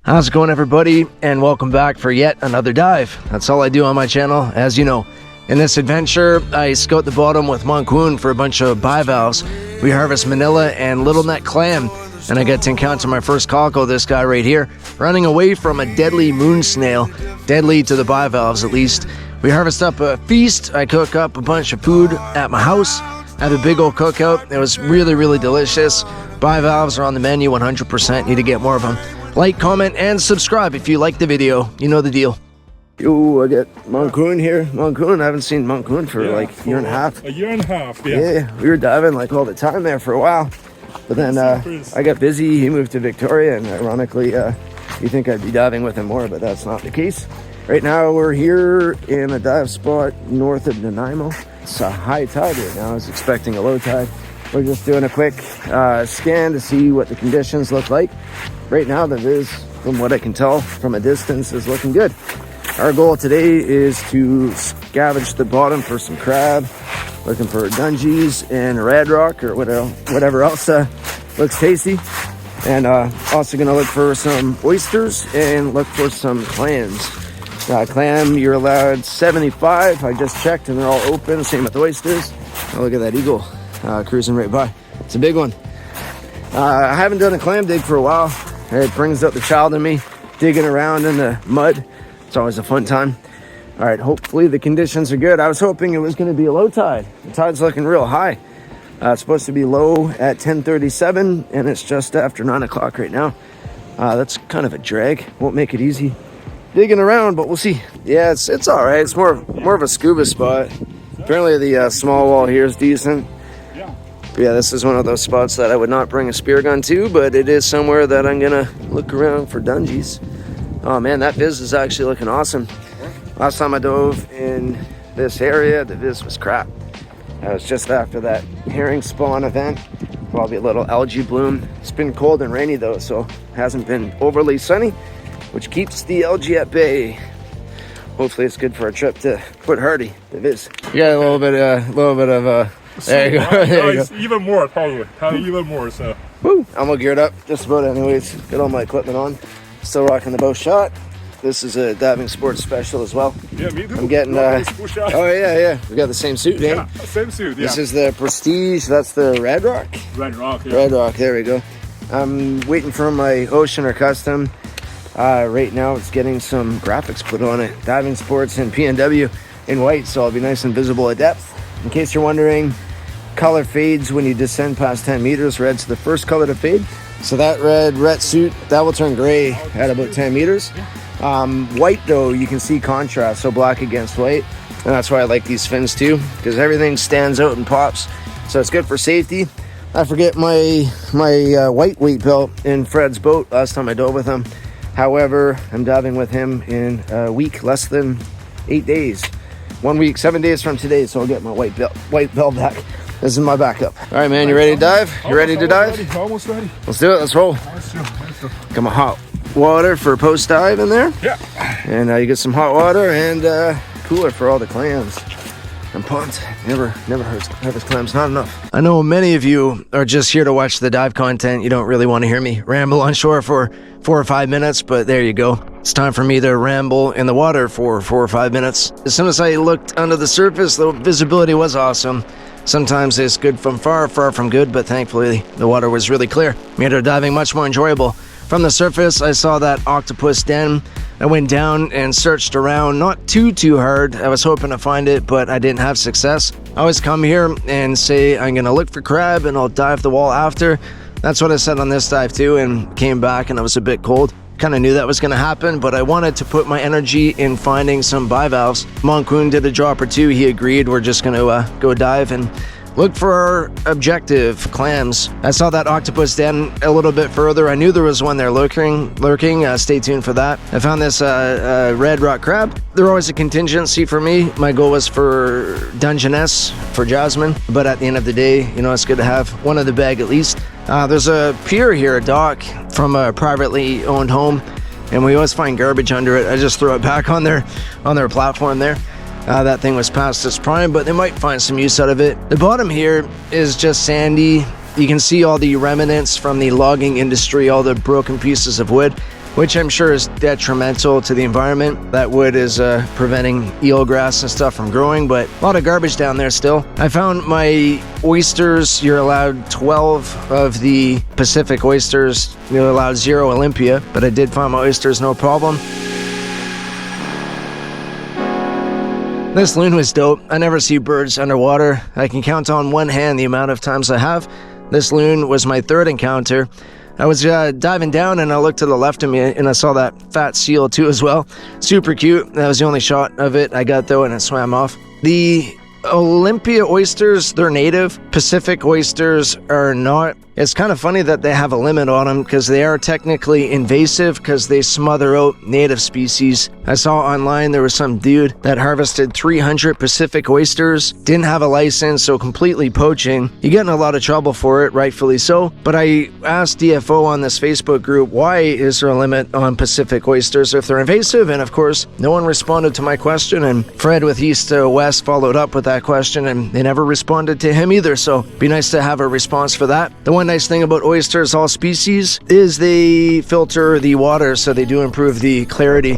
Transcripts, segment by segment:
How's it going, everybody, and welcome back for yet another dive. That's all I do on my channel, as you know. In this adventure, I scout the bottom with Moncoon for a bunch of bivalves. We harvest manila and little neck clam, and I get to encounter my first cockle, this guy right here, running away from a deadly moon snail, deadly to the bivalves at least. We harvest up a feast. I cook up a bunch of food at my house. I have a big old cookout. It was really delicious. Bivalves are on the menu 100%. Need to get more of them. Like, comment, and subscribe if you like the video. You know the deal. Yo, I got Moncoon here. Moncoon, I haven't seen Moncoon for like a year and a half. A year and a half, yeah. Yeah, we were diving like all the time there for a while. But then I got busy. He moved to Victoria, and ironically, you think I'd be diving with him more, but that's not the case. Right now, we're here in a dive spot north of Nanaimo. It's a high tide right now. I was expecting a low tide. We're just doing a quick scan to see what the conditions look like. Right now, the viz, from what I can tell from a distance, is looking good. Our goal today is to scavenge the bottom for some crab, looking for dungies and red rock or whatever else looks tasty. And also going to look for some oysters and look for some clams. Clam, you're allowed 75. I just checked and they're all open. Same with oysters. Oh, look at that eagle cruising right by. It's a big one. I haven't done a clam dig for a while. It brings out the child in me, digging around in the mud. It's always a fun time. All right, hopefully the conditions are good. I was hoping it was going to be a low tide. The tide's looking real high. It's supposed to be low at 10:37, and it's just after 9 o'clock right now. That's kind of a drag. Won't make it easy digging around, but we'll see. Yeah, it's all right. It's more of a scuba spot. Apparently the small wall here is decent. Yeah, this is one of those spots that I would not bring a spear gun to, but it is somewhere that I'm gonna look around for dungies. Oh man, that viz is actually looking awesome. Last time I dove in this area, the viz was crap. That was just after that herring spawn event. Probably a little algae bloom. It's been cold and rainy though, so it hasn't been overly sunny, which keeps the algae at bay. Hopefully it's good for our trip to Port Hardy, the viz. You got a little bit of there you go. There you go. Even more, probably. Even more, so. Woo! I'm all geared up, just about anyways. Got all my equipment on. Still rocking the bow shot. This is a diving sports special as well. Yeah, me too. I'm getting, oh yeah. We got the same suit, eh? Yeah, same suit, yeah. This is the Prestige, that's the Red Rock? Red Rock, yeah. Red Rock, there we go. I'm waiting for my Ocean or Custom. Right now it's getting some graphics put on it. Diving sports and PNW in white, so I'll be nice and visible at depth. In case you're wondering, color fades when you descend past 10 meters. Red's the first color to fade. So that red suit, that will turn gray at about 10 meters. White though, you can see contrast, so black against white. And that's why I like these fins too, because everything stands out and pops. So it's good for safety. I forget my white weight belt in Fred's boat last time I dove with him. However, I'm diving with him in a week, less than 8 days. 1 week, 7 days from today, so I'll get my white belt back. This is my backup. All right, man, you ready to dive? You ready to dive? Almost ready. Let's do it. Let's roll. Let's do. Got my hot water for post dive in there. Yeah. And you get some hot water and cooler for all the clams. I'm pumped. Never harvest clams, not enough. I know many of you are just here to watch the dive content. You don't really want to hear me ramble on shore for 4 or 5 minutes, but there you go. It's time for me to ramble in the water for 4 or 5 minutes. As soon as I looked under the surface, the visibility was awesome. Sometimes it's good from far from good, but thankfully the water was really clear. Made our diving much more enjoyable. From the surface, I saw that octopus den. I went down and searched around, not too hard. I was hoping to find it, but I didn't have success. I always come here and say I'm gonna look for crab and I'll dive the wall after. That's what I said on this dive too, and came back and I was a bit cold. Kind of knew that was going to happen, but I wanted to put my energy in finding some bivalves. Moncoon did a drop or two. He agreed. We're just going to go dive and look for our objective, clams. I saw that octopus den a little bit further. I knew there was one there lurking. Stay tuned for that. I found this red rock crab. They're always a contingency for me. My goal was for Dungeness, for Jasmine, but at the end of the day, you know, it's good to have one in the bag at least. There's a pier here, a dock from a privately owned home, and we always find garbage under it. I just throw it back on their platform there. That thing was past its prime, but they might find some use out of it. The bottom here is just sandy. You can see all the remnants from the logging industry, all the broken pieces of wood. which I'm sure is detrimental to the environment. That wood is preventing eelgrass and stuff from growing, but a lot of garbage down there still. I found my oysters. You're allowed 12 of the Pacific oysters. You're allowed 0 Olympia, but I did find my oysters, no problem. This loon was dope. I never see birds underwater. I can count on one hand the amount of times I have. This loon was my 3rd encounter. I was diving down and I looked to the left of me and I saw that fat seal too as well. Super cute. That was the only shot of it I got though, and it swam off. The Olympia oysters, they're native. Pacific oysters are not. It's kind of funny that they have a limit on them because they are technically invasive because they smother out native species. I saw online there was some dude that harvested 300 Pacific oysters, didn't have a license, so completely poaching. You get in a lot of trouble for it, rightfully so. But I asked DFO on this Facebook group, why is there a limit on Pacific oysters if they're invasive? And of course, no one responded to my question, and Fred with East to West followed up with that question and they never responded to him either, so be nice to have a response for that. The one nice thing about oysters, all species, is they filter the water, so they do improve the clarity.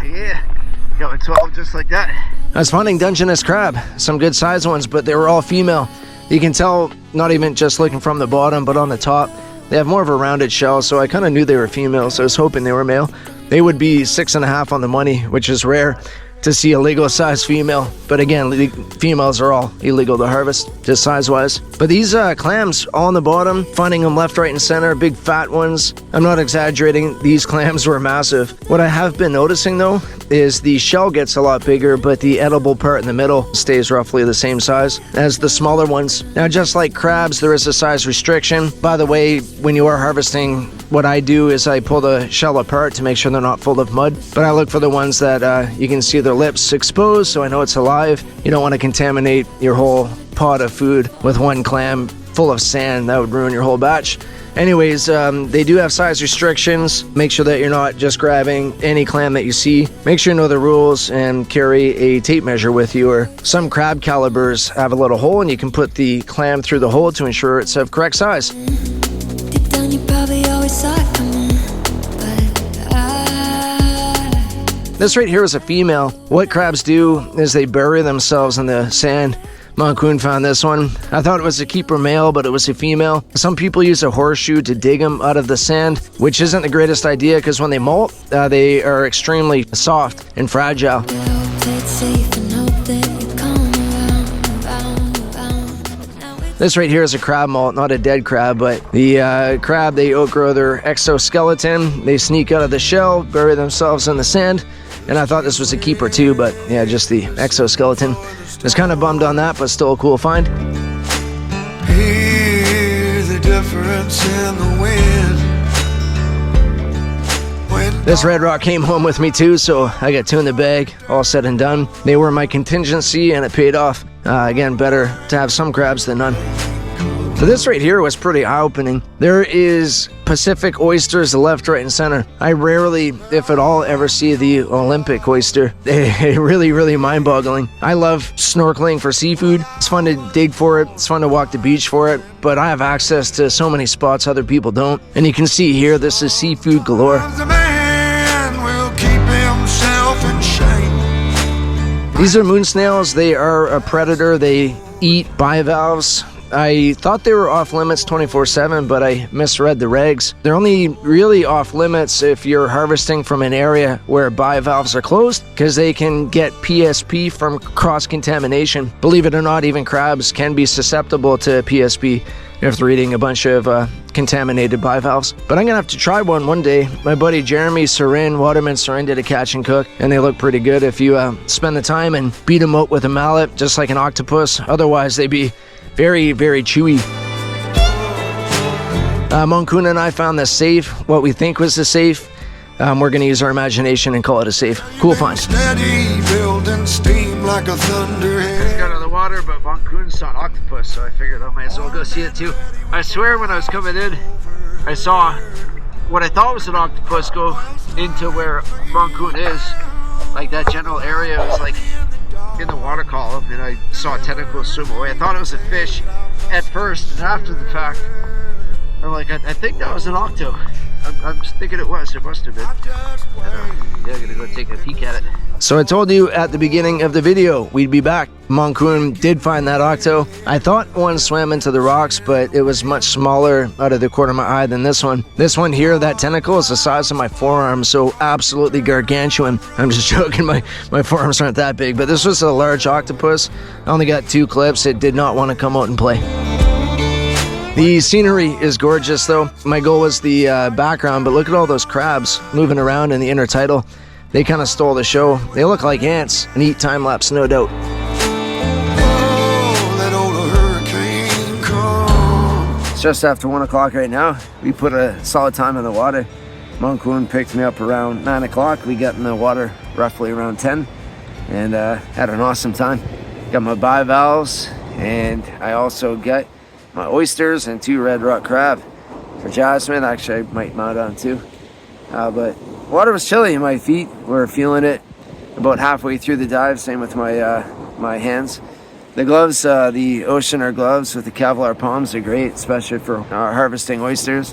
Yeah, got a 12 just like that. I was finding Dungeness crab, some good sized ones, but they were all female. You can tell, not even just looking from the bottom, but on the top, they have more of a rounded shell, so I kind of knew they were female, so I was hoping they were male. They would be 6.5 on the money, which is rare to see a legal size female, but again, females are all illegal to harvest, just size wise. But these clams all on the bottom, finding them left, right, and center, big fat ones. I'm not exaggerating, these clams were massive. What I have been noticing though is the shell gets a lot bigger, but the edible part in the middle stays roughly the same size as the smaller ones. Now, just like crabs, there is a size restriction. By the way, when you are harvesting, what I do is I pull the shell apart to make sure they're not full of mud, but I look for the ones that you can see their lips exposed, so I know it's alive. You don't want to contaminate your whole pot of food with one clam full of sand. That would ruin your whole batch. Anyways, they do have size restrictions. Make sure that you're not just grabbing any clam that you see. Make sure you know the rules and carry a tape measure with you, or some crab calibers have a little hole and you can put the clam through the hole to ensure it's of correct size. Deep down you probably always saw it coming, but This right here is a female. What crabs do is they bury themselves in the sand. Moncoon found this one. I thought it was a keeper male, but it was a female. Some people use a horseshoe to dig them out of the sand, which isn't the greatest idea because when they molt, they are extremely soft and fragile. This right here is a crab molt, not a dead crab, but the crab, they outgrow their exoskeleton. They sneak out of the shell, bury themselves in the sand. And I thought this was a keeper too, but yeah, just the exoskeleton. Was kind of bummed on that, but still a cool find. Hear the difference in the wind. This red rock came home with me too, so I got 2 in the bag, all said and done. They were my contingency and it paid off. Again, better to have some crabs than none. So this right here was pretty eye-opening. There is Pacific oysters left, right, and center. I rarely, if at all, ever see the Olympic oyster. They're really, really mind-boggling. I love snorkeling for seafood. It's fun to dig for it. It's fun to walk the beach for it. But I have access to so many spots other people don't. And you can see here, this is seafood galore. The man will keep himself in shame. These are moon snails. They are a predator. They eat bivalves. I thought they were off limits 24/7, but I misread the regs. They're only really off limits if you're harvesting from an area where bivalves are closed, because they can get PSP from cross-contamination. Believe it or not, even crabs can be susceptible to PSP if they're eating a bunch of contaminated bivalves. But I'm gonna have to try one day. My buddy Jeremy Waterman Sorin did a catch and cook, and they look pretty good if you spend the time and beat them out with a mallet, just like an octopus. Otherwise, they'd be very, very chewy. Moncoon and I found this safe, what we think was the safe. We're going to use our imagination and call it a safe. Cool find. Steady building steam like a thunderhead. Just got out of the water, but Moncoon saw an octopus, so I figured I might as well go see it too. I swear when I was coming in, I saw what I thought was an octopus go into where Moncoon is. Like that general area was like in the water column, and I saw tentacles swim away. I thought it was a fish at first, and after the fact, I'm like, I think that was an octo. I I'm thinking it was. It must have been. Yeah, I'm gonna go take a peek at it. So I told you at the beginning of the video we'd be back. Moncoon did find that octo. I thought one swam into the rocks, but it was much smaller out of the corner of my eye than this one. This one here, that tentacle is the size of my forearm, so absolutely gargantuan. I'm just joking, my forearms aren't that big, but this was a large octopus. I only got 2 clips. It did not want to come out and play. The scenery is gorgeous though. My goal was the background, but look at all those crabs moving around in the intertidal. They kind of stole the show. They look like ants and eat time-lapse, no doubt. It's just after 1 o'clock right now. We put a solid time in the water. Moncoon picked me up around 9 o'clock. We got in the water roughly around 10 and had an awesome time. Got my bivalves, and I also got my oysters and 2 red rock crab for Jasmine. Actually, I might mount on too. But water was chilly. My feet were feeling it about halfway through the dive. Same with my my hands. The gloves, the Oceaner gloves with the Kevlar palms are great, especially for harvesting oysters,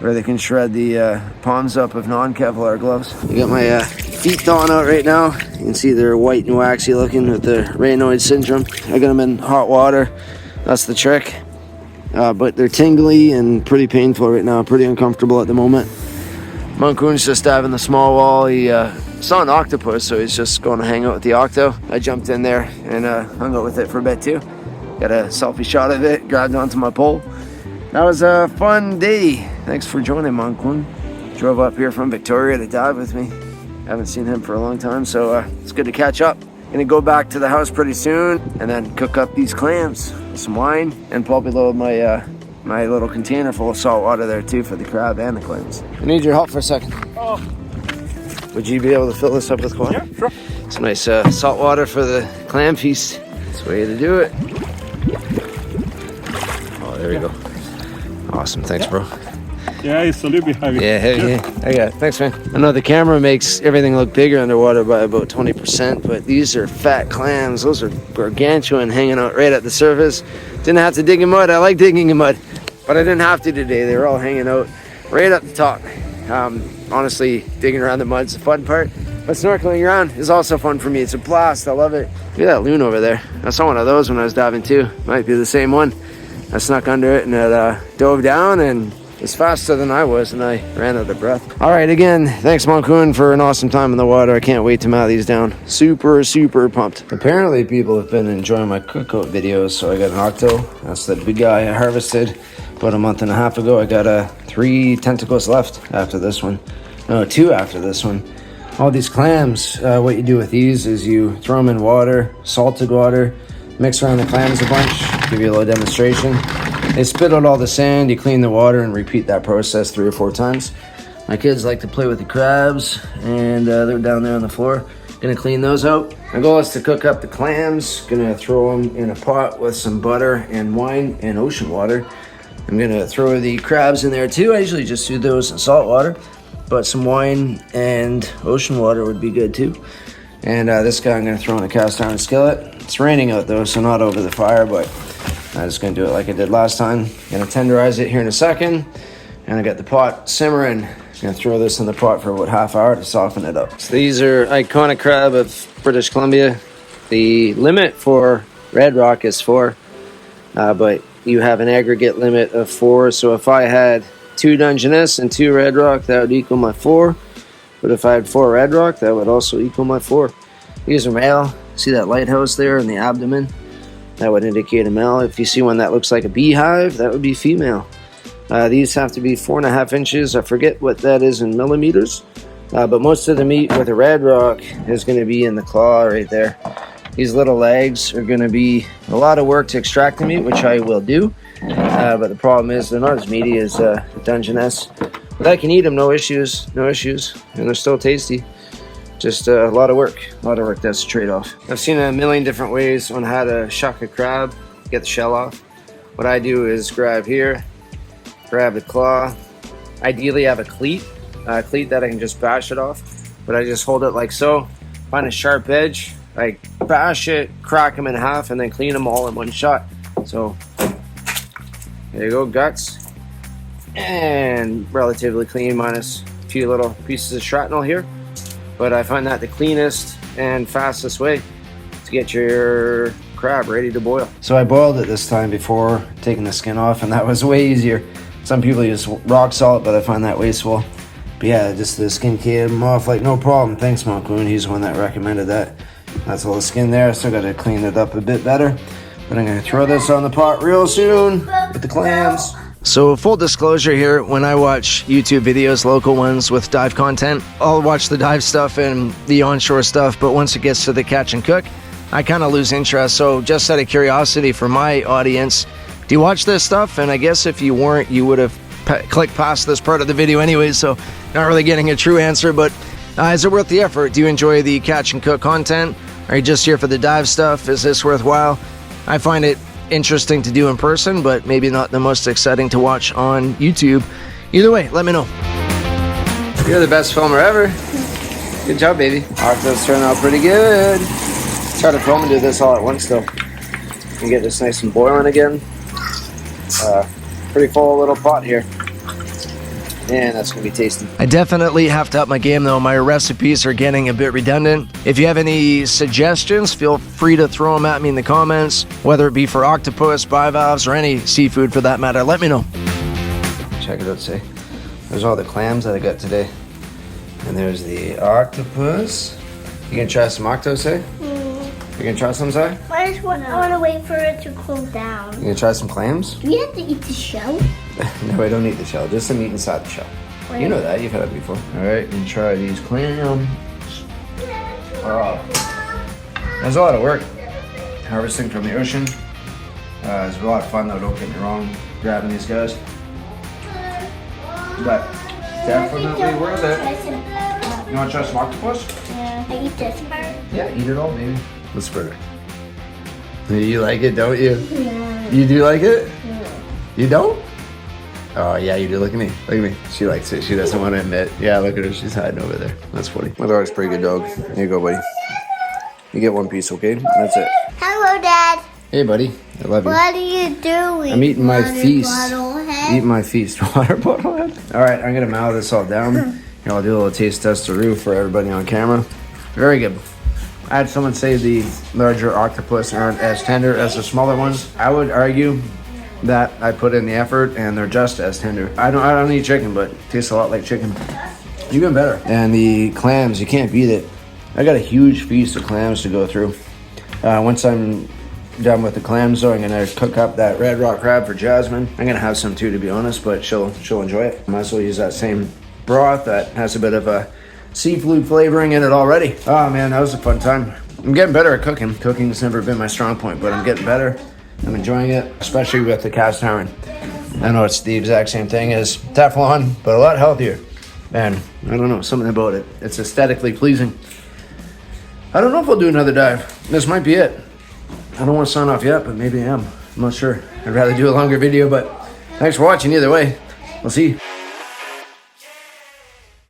where they can shred the palms up of non-Kevlar gloves. I got my feet thawing out right now. You can see they're white and waxy looking with the Raynaud syndrome. I got them in hot water. That's the trick. But they're tingly and pretty painful right now. Pretty uncomfortable at the moment. Moncoon's just diving the small wall. He saw an octopus, so he's just going to hang out with the octo. I jumped in there and hung out with it for a bit too. Got a selfie shot of it, grabbed onto my pole. That was a fun day. Thanks for joining, Moncoon. Drove up here from Victoria to dive with me. Haven't seen him for a long time, so it's good to catch up. Gonna go back to the house pretty soon and then cook up these clams, some wine, and probably load my my little container full of salt water there too for the crab and the clams. I need your help for a second. Oh. Would you be able to fill this up with water? Yeah, sure. Some nice salt water for the clam feast. That's the way to do it. Oh, there we go. Awesome, thanks, bro. Yeah, it's a little bit heavy. Yeah, heavy. I got it. Thanks, man. I know the camera makes everything look bigger underwater by about 20%, but these are fat clams. Those are gargantuan, hanging out right at the surface. Didn't have to dig in mud. I like digging in mud, but I didn't have to today. They were all hanging out right at the top. Honestly, digging around the mud's the fun part, but snorkeling around is also fun for me. It's a blast. I love it. Look at that loon over there. I saw one of those when I was diving too. Might be the same one. I snuck under it and it dove down and it's faster than I was, and I ran out of breath. All right, again, thanks Moncoon for an awesome time in the water. I can't wait to mow these down. Super, super pumped. Apparently people have been enjoying my cookout videos, so I got an octo. That's the big guy I harvested about a month and a half ago. I got 3 tentacles left after this one. No, 2 after this one. All these clams, what you do with these is you throw them in water, salted water, mix around the clams a bunch, give you a little demonstration. They spit out all the sand, you clean the water, and repeat that process 3 or 4 times. My kids like to play with the crabs, and they're down there on the floor. Gonna clean those out. My goal is to cook up the clams. Gonna throw them in a pot with some butter and wine and ocean water. I'm gonna throw the crabs in there too. I usually just do those in salt water, but some wine and ocean water would be good too. And this guy I'm gonna throw in a cast iron skillet. It's raining out though, so not over the fire, but I'm just gonna do it like I did last time. Gonna tenderize it here in a second. And I got the pot simmering. Gonna throw this in the pot for about half hour to soften it up. So these are iconic crab of British Columbia. The limit for red rock is 4, but you have an aggregate limit of 4. So if I had 2 Dungeness and 2 red rock, that would equal my 4. But if I had 4 red rock, that would also equal my 4. These are male. See that lighthouse there in the abdomen? That would indicate a male. If you see one that looks like a beehive, that would be female. These have to be 4.5 inches. I forget what that is in millimeters. But most of the meat with a red rock is going to be in the claw right there. These little legs are going to be a lot of work to extract the meat, which I will do. But the problem is they're not as meaty as the Dungeness. But I can eat them, no issues, and they're still tasty. Just a lot of work, that's the trade-off. I've seen a million different ways on how to shuck a crab, get the shell off. What I do is grab here, grab the claw. Ideally I have a cleat that I can just bash it off, but I just hold it like so, find a sharp edge, I bash it, crack them in half, and then clean them all in one shot. So there you go, guts. and relatively clean, minus a few little pieces of shrapnel here. But I find that the cleanest and fastest way to get your crab ready to boil. So I boiled it this time before taking the skin off, and that was way easier. Some people use rock salt, but I find that wasteful. But yeah, just the skin came off like no problem. Thanks, Monk Loon. He's the one that recommended that. That's all the skin there. Still got to clean it up a bit better. But I'm going to throw this on the pot real soon with the clams. So full disclosure here, when I watch YouTube videos, local ones with dive content, I'll watch the dive stuff and the onshore stuff, but once it gets to the catch and cook, I kind of lose interest. So just out of curiosity for my audience, do you watch this stuff? And I guess if you weren't, you would have clicked past this part of the video anyways, so not really getting a true answer, but is it worth the effort? Do you enjoy the catch and cook content? Are you just here for the dive stuff? Is this worthwhile? I find it interesting to do in person, but maybe not the most exciting to watch on YouTube. Either way, let me know. You're the best filmer ever. Good job, baby. Octo's turned out pretty good. Try to film and do this all at once though. And get this nice and boiling again. Pretty full little pot here. And that's gonna be tasty. I definitely have to up my game though. My recipes are getting a bit redundant. If you have any suggestions, feel free to throw them at me in the comments, whether it be for octopus, bivalves, or any seafood for that matter. Let me know. Check it out, say. There's all the clams that I got today. And there's the octopus. You gonna try some octo, say? You gonna try some, say? I want to wait for it to cool down. You gonna try some clams? Do you have to eat the shell? No, I don't eat the shell. Just the meat inside the shell. You know that. You've had it before. All right, and try these clams. There's a lot of work harvesting from the ocean. It's a lot of fun though, don't get me wrong, grabbing these guys. But definitely worth it. You want to try some octopus? Yeah. I eat this part? Yeah, eat it all, baby. Let's spread it. You like it, don't you? Yeah. You do like it? Yeah. You don't? Oh yeah, you do. Look at me. Look at me. She likes it. She doesn't want to admit. Yeah, look at her. She's hiding over there. That's funny. My dog's a pretty good dog. Here you go, buddy. You get one piece, okay? That's it. Hello, Dad. Hey, buddy. I love you. What are you doing? I'm eating my feast. Bottlehead? Eating my feast. Water bottlehead. All right, I'm gonna mow this all down. Here, I'll do a little taste testaroo for everybody on camera. Very good. I had someone say the larger octopus aren't as tender as the smaller ones. I would argue that I put in the effort and they're just as tender. I don't eat chicken, but it tastes a lot like chicken. Even better. And the clams, you can't beat it. I got a huge feast of clams to go through. Once I'm done with the clams though, I'm gonna cook up that red rock crab for Jasmine. I'm gonna have some too, to be honest, but she'll enjoy it. Might as well use that same broth that has a bit of a seafood flavoring in it already. Oh man, that was a fun time. I'm getting better at cooking. Cooking's never been my strong point, but I'm getting better. I'm enjoying it, especially with the cast iron. I know it's the exact same thing as Teflon, but a lot healthier. And I don't know, something about it. It's aesthetically pleasing. I don't know if I'll do another dive. This might be it. I don't want to sign off yet, but maybe I am. I'm not sure. I'd rather do a longer video, but thanks for watching either way. We'll see you.